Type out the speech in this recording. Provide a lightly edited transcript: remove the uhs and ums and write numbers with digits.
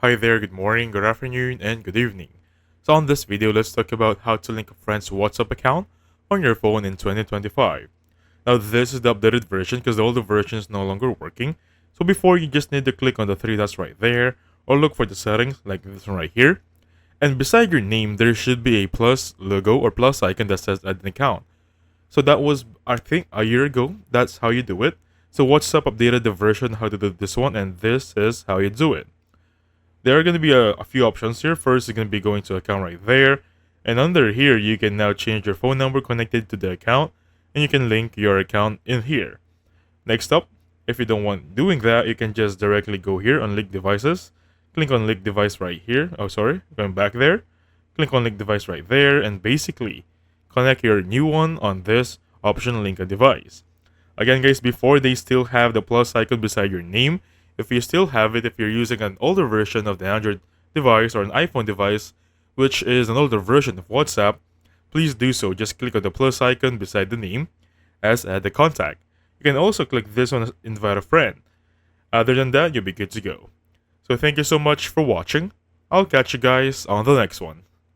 Hi there, good morning, good afternoon, and good evening. So on this video, let's talk about how to link a friend's WhatsApp account on your phone in 2025. Now this is the updated version because the older version is no longer working. So before you just need to click on the three dots right there or look for the settings like this one right here. And beside your name, there should be a plus logo or plus icon that says add an account. So that was, I think, a year ago. That's how you do it. So WhatsApp updated the version how to do this one, and this is how you do it. There are going to be a few options here. First, you're going to be going to account right there. And under here, you can now change your phone number connected to the account. And you can link your account in here. Next up, if you don't want doing that, you can just directly go here on link devices. Click on link device right here. Oh, sorry, going back there. Click on link device right there. And basically, connect your new one on this option link a device. Again, guys, before they still have the plus icon beside your name. If you still have it, if you're using an older version of the Android device or an iPhone device, which is an older version of WhatsApp, please do so. Just click on the plus icon beside the name as add the contact. You can also click this one as invite a friend. Other than that, you'll be good to go. So thank you so much for watching. I'll catch you guys on the next one.